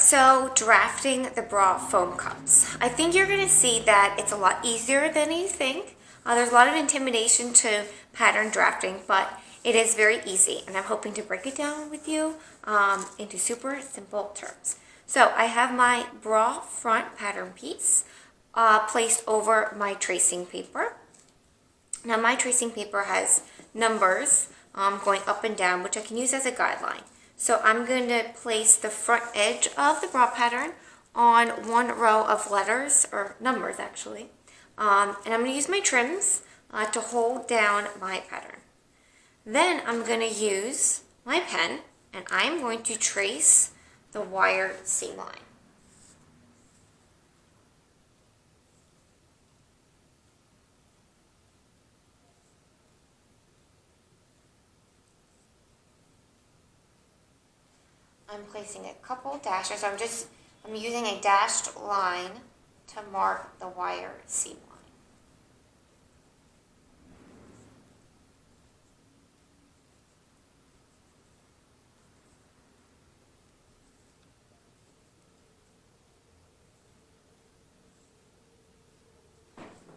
so drafting the bra foam cups. I think you're going to see that it's a lot easier than you think. There's a lot of intimidation to pattern drafting, but it is very easy, and I'm hoping to break it down with you into super simple terms. So I have my bra front pattern piece placed over my tracing paper. Now my tracing paper has numbers going up and down, which I can use as a guideline. So I'm going to place the front edge of the bra pattern on one row of letters, or numbers actually. And I'm going to use my trims to hold down my pattern. Then I'm going to use my pen, and I'm going to trace the wire seam line. I'm placing a couple dashes. I'm using a dashed line to mark the wire seam line.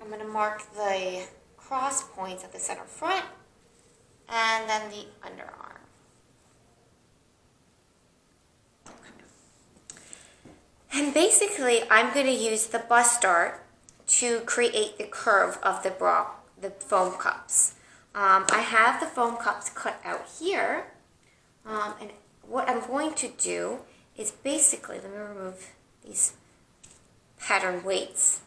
I'm going to mark the cross points at the center front and then the underarm. And basically, I'm going to use the bust dart to create the curve of the bra, the foam cups. I have the foam cups cut out here, and what I'm going to do is basically, let me remove these pattern weights.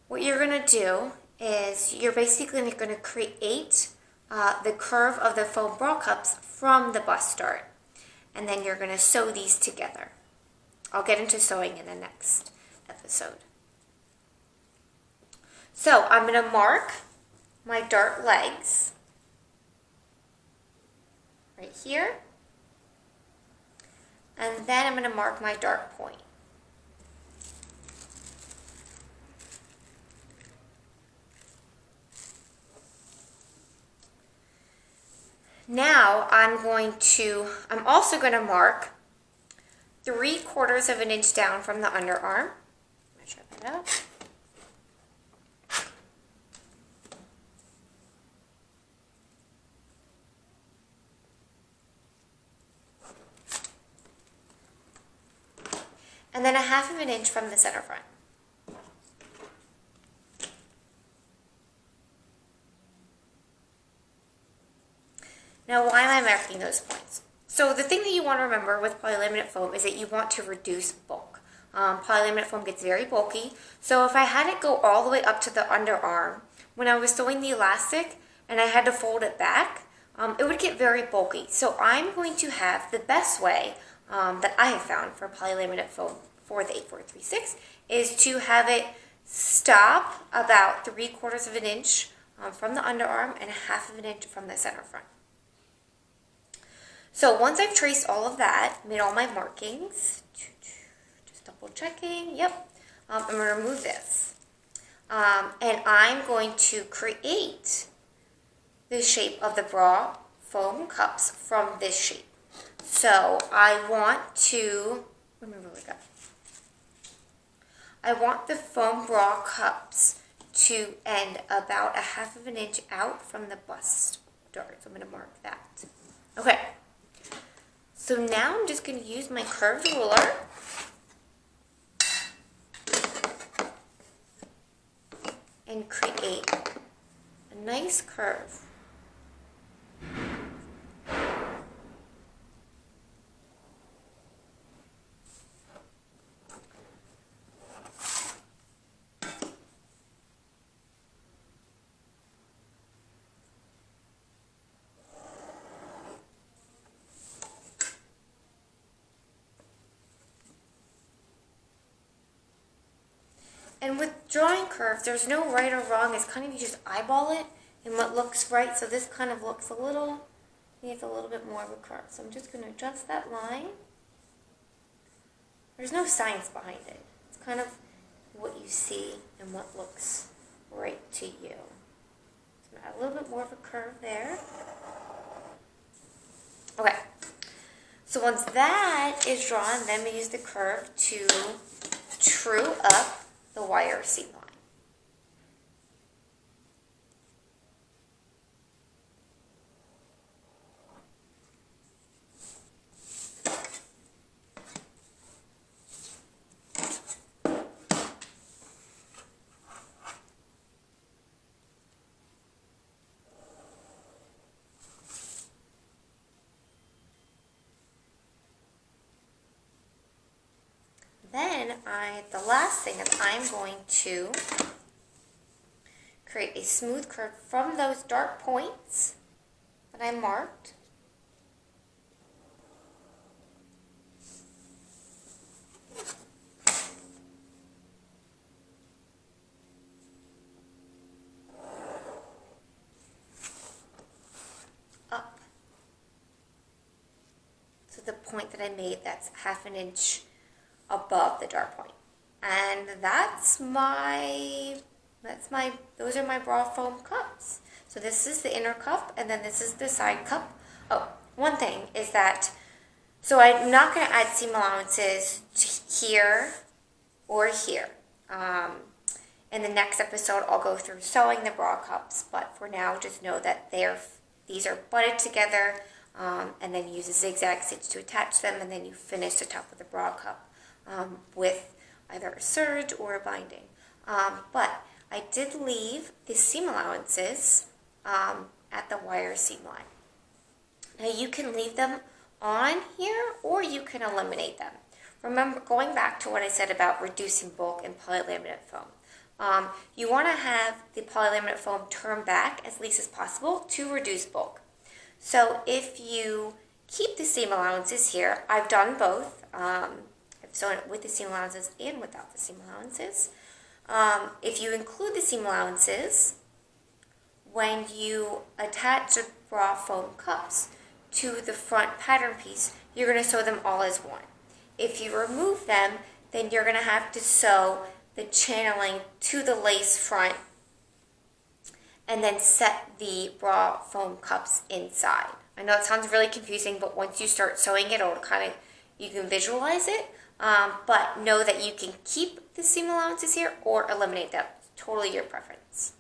What you're going to do is you're basically going to create the curve of the foam bra cups from the bust dart. And then you're going to sew these together. I'll get into sewing in the next episode. So I'm going to mark my dart legs right here. And then I'm going to mark my dart point. Now I'm also going to mark 3/4 of an inch down from the underarm. Measure that up. And then 1/2 of an inch from the center front. Now, why am I marking those points? So the thing that you want to remember with polylaminate foam is that you want to reduce bulk. Polylaminate foam gets very bulky, so if I had it go all the way up to the underarm, when I was sewing the elastic and I had to fold it back, it would get very bulky. So I'm going to have the best way that I have found for polylaminate foam for the 8436 is to have it stop about 3/4 of an inch from the underarm and 1/2 of an inch from the center front. So once I've traced all of that, made all my markings, just double checking, yep, I'm going to remove this. And I'm going to create the shape of the bra foam cups from this shape. So I want the foam bra cups to end about 1/2 of an inch out from the bust dart. So I'm going to mark that. Okay. So now I'm just going to use my curved ruler and create a nice curve. And with drawing curves, there's no right or wrong. It's kind of, you just eyeball it and what looks right. So this kind of looks needs a little bit more of a curve. So I'm just going to adjust that line. There's no science behind it. It's kind of what you see and what looks right to you. So a little bit more of a curve there. Okay. So once that is drawn, then we use the curve to true up the wire seam line. Then the last thing is I'm going to create a smooth curve from those dark points that I marked. Up to the point that I made that's half an inch above the dark point. And those are my bra foam cups. So this is the inner cup, and then this is the side cup. Oh, one thing is that, so I'm not going to add seam allowances to here or here. In the next episode, I'll go through sewing the bra cups, but for now, just know that these are butted together, and then use a zigzag stitch to attach them, and then you finish the top of the bra cup with either a serge or a binding. But I did leave the seam allowances at the wire seam line. Now you can leave them on here or you can eliminate them. Remember, going back to what I said about reducing bulk in polylaminate foam, you want to have the polylaminate foam turn back as least as possible to reduce bulk. So if you keep the seam allowances here, I've done both. I've sewn it with the seam allowances and without the seam allowances. If you include the seam allowances, when you attach the bra foam cups to the front pattern piece, you're going to sew them all as one. If you remove them, then you're going to have to sew the channeling to the lace front and then set the bra foam cups inside. I know it sounds really confusing, but once you start sewing it, you can visualize it. But know that you can keep the seam allowances here or eliminate them. Totally your preference.